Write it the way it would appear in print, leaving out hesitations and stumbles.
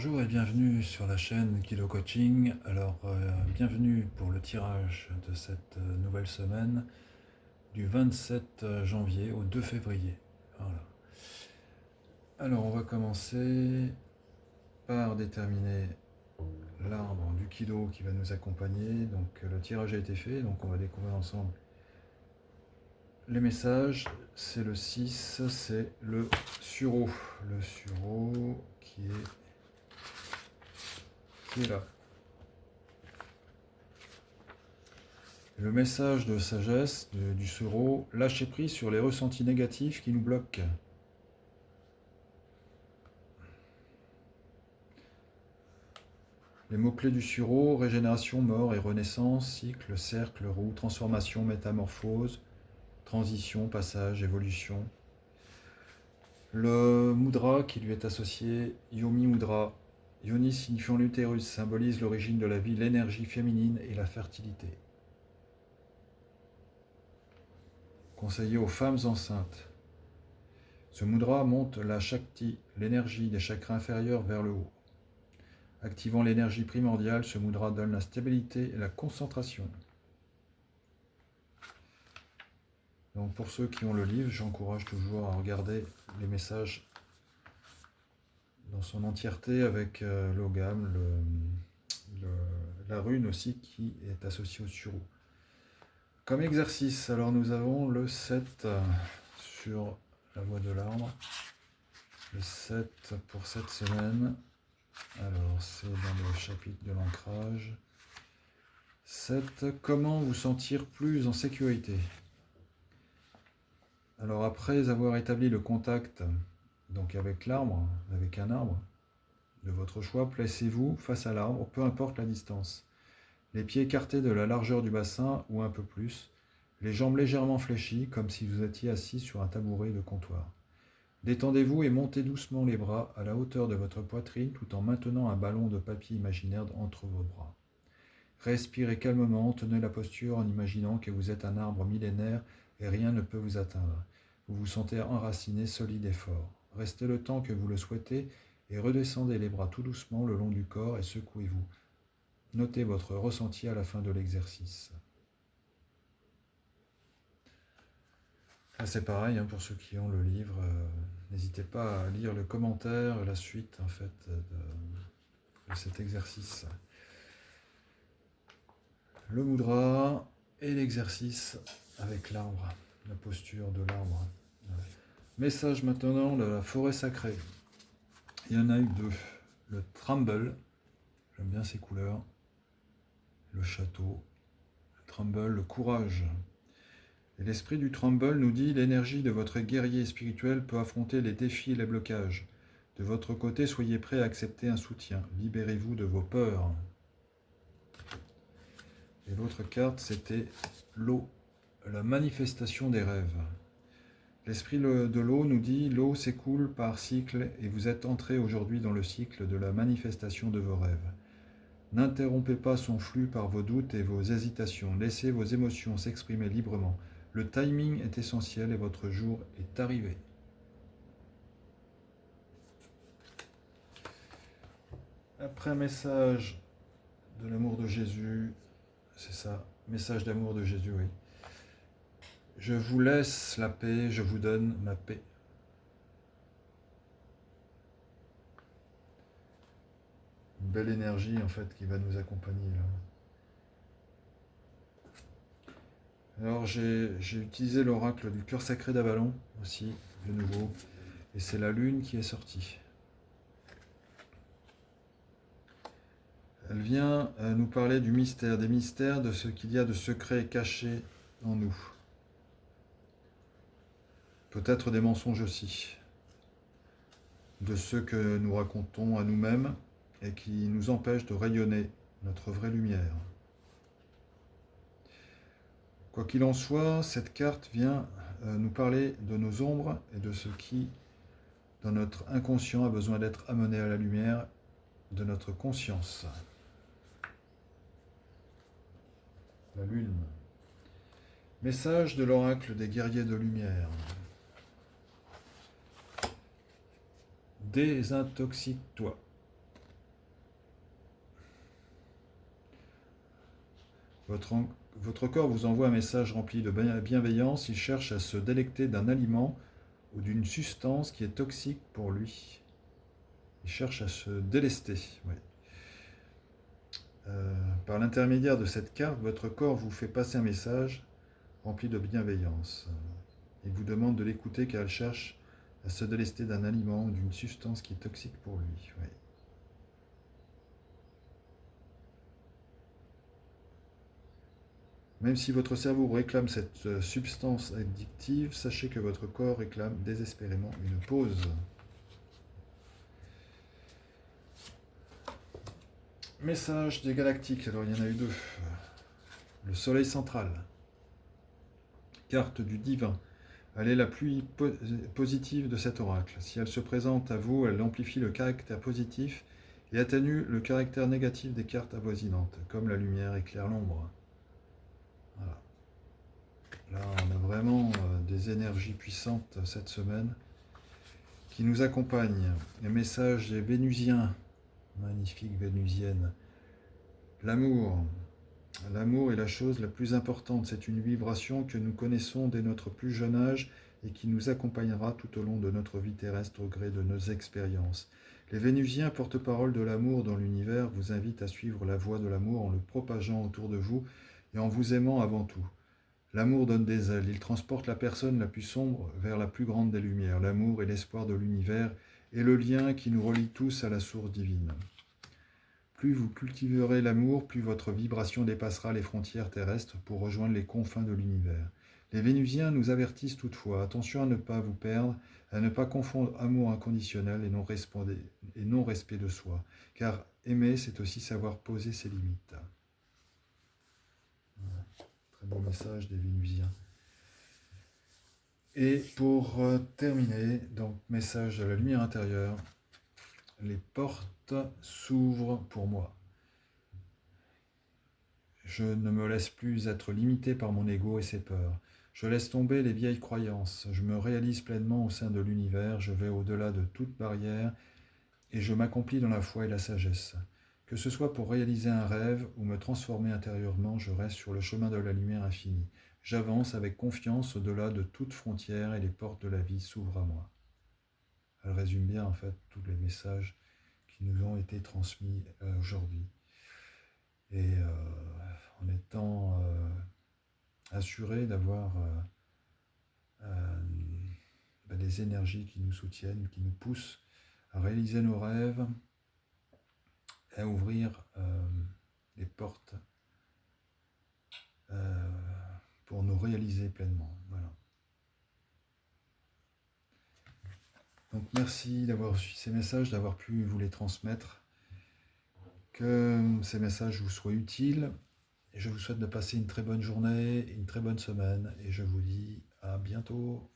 Bonjour et bienvenue sur la chaîne Kilo Coaching. Alors, bienvenue pour le tirage de cette nouvelle semaine du 27 janvier au 2 février. Voilà. Alors, on va commencer par déterminer l'arbre du kilo qui va nous accompagner. Donc, le tirage a été fait, donc on va découvrir ensemble les messages. C'est le 6, c'est le sureau. Le sureau qui est là. Le message de sagesse du sureau, lâcher prise sur les ressentis négatifs qui nous bloquent. Les mots-clés du sureau, régénération, mort et renaissance, cycle, cercle, roue, transformation, métamorphose, transition, passage, évolution. Le mudra qui lui est associé, Yomi Mudra. Yoni signifiant l'utérus, symbolise l'origine de la vie, l'énergie féminine et la fertilité. Conseillé aux femmes enceintes. Ce mudra monte la Shakti, l'énergie des chakras inférieurs vers le haut. Activant l'énergie primordiale, ce mudra donne la stabilité et la concentration. Donc pour ceux qui ont le livre, j'encourage toujours à regarder les messages dans son entièreté avec l'ogam, la rune aussi qui est associée au sureau. Comme exercice, alors nous avons le 7 sur la voie de l'arbre. Le 7 pour cette semaine. Alors, c'est dans le chapitre de l'ancrage. 7. Comment vous sentir plus en sécurité? Alors, après avoir établi le contact donc avec l'arbre, avec un arbre de votre choix, placez-vous face à l'arbre, peu importe la distance. Les pieds écartés de la largeur du bassin ou un peu plus, les jambes légèrement fléchies comme si vous étiez assis sur un tabouret de comptoir. Détendez-vous et montez doucement les bras à la hauteur de votre poitrine tout en maintenant un ballon de papier imaginaire entre vos bras. Respirez calmement, tenez la posture en imaginant que vous êtes un arbre millénaire et rien ne peut vous atteindre. Vous vous sentez enraciné, solide et fort. Restez le temps que vous le souhaitez et redescendez les bras tout doucement le long du corps et secouez-vous. Notez votre ressenti à la fin de l'exercice. Là, c'est pareil pour ceux qui ont le livre. N'hésitez pas à lire le commentaire, la suite en fait de cet exercice. Le mudra et l'exercice avec l'arbre, la posture de l'arbre. Message maintenant de la forêt sacrée. Il y en a eu deux. Le tremble, j'aime bien ces couleurs. Le château. Le tremble, le courage. Et l'esprit du tremble nous dit: l'énergie de votre guerrier spirituel peut affronter les défis et les blocages. De votre côté, soyez prêt à accepter un soutien. Libérez-vous de vos peurs. Et l'autre carte, c'était l'eau, la manifestation des rêves. L'esprit de l'eau nous dit: l'eau s'écoule par cycle et vous êtes entré aujourd'hui dans le cycle de la manifestation de vos rêves. N'interrompez pas son flux par vos doutes et vos hésitations. Laissez vos émotions s'exprimer librement. Le timing est essentiel et votre jour est arrivé. Après un message de l'amour de Jésus, c'est ça, message d'amour de Jésus, oui. Je vous laisse la paix, je vous donne ma paix. Une belle énergie en fait qui va nous accompagner là. Alors j'ai utilisé l'oracle du cœur sacré d'Avalon aussi, de nouveau, et c'est la lune qui est sortie. Elle vient nous parler du mystère, des mystères, de ce qu'il y a de secret caché en nous. Peut-être des mensonges aussi, de ceux que nous racontons à nous-mêmes et qui nous empêchent de rayonner notre vraie lumière. Quoi qu'il en soit, cette carte vient nous parler de nos ombres et de ce qui, dans notre inconscient, a besoin d'être amené à la lumière de notre conscience. La lune. Message de l'oracle des guerriers de lumière. Désintoxique-toi. Votre corps vous envoie un message rempli de bienveillance. Il cherche à se délecter d'un aliment ou d'une substance qui est toxique pour lui. Il cherche à se délester. Oui. Par l'intermédiaire de cette carte, votre corps vous fait passer un message rempli de bienveillance. Il vous demande de l'écouter car il cherche à se délester d'un aliment ou d'une substance qui est toxique pour lui. Oui. Même si votre cerveau réclame cette substance addictive, sachez que votre corps réclame désespérément une pause. Message des galactiques, alors il y en a eu deux. Le soleil central, carte du divin. Elle est la plus positive de cet oracle. Si elle se présente à vous, elle amplifie le caractère positif et atténue le caractère négatif des cartes avoisinantes, comme la lumière éclaire l'ombre. Voilà. Là, on a vraiment des énergies puissantes cette semaine qui nous accompagnent. Les messages des Vénusiens, magnifique Vénusienne. L'amour. L'amour est la chose la plus importante. C'est une vibration que nous connaissons dès notre plus jeune âge et qui nous accompagnera tout au long de notre vie terrestre au gré de nos expériences. Les Vénusiens, porte-parole de l'amour dans l'univers, vous invitent à suivre la voie de l'amour en le propageant autour de vous et en vous aimant avant tout. L'amour donne des ailes, il transporte la personne la plus sombre vers la plus grande des lumières. L'amour est l'espoir de l'univers et le lien qui nous relie tous à la source divine. Plus vous cultiverez l'amour, plus votre vibration dépassera les frontières terrestres pour rejoindre les confins de l'univers. Les Vénusiens nous avertissent toutefois, attention à ne pas vous perdre, à ne pas confondre amour inconditionnel et non-respect de soi, car aimer, c'est aussi savoir poser ses limites. Voilà. Très beau message des Vénusiens. Et pour terminer, donc message de la lumière intérieure, les portes s'ouvrent pour moi. Je ne me laisse plus être limité par mon ego et ses peurs. Je laisse tomber les vieilles croyances. Je me réalise pleinement au sein de l'univers. Je vais au-delà de toute barrière et je m'accomplis dans la foi et la sagesse. Que ce soit pour réaliser un rêve ou me transformer intérieurement, je reste sur le chemin de la lumière infinie. J'avance avec confiance au-delà de toute frontière et les portes de la vie s'ouvrent à moi. Elle résume bien en fait tous les messages qui nous ont été transmis aujourd'hui. Et en étant assuré d'avoir des énergies qui nous soutiennent, qui nous poussent à réaliser nos rêves, à ouvrir les portes pour nous réaliser pleinement. Voilà. Donc merci d'avoir reçu ces messages, d'avoir pu vous les transmettre. Que ces messages vous soient utiles. Et je vous souhaite de passer une très bonne journée, une très bonne semaine. Et je vous dis à bientôt.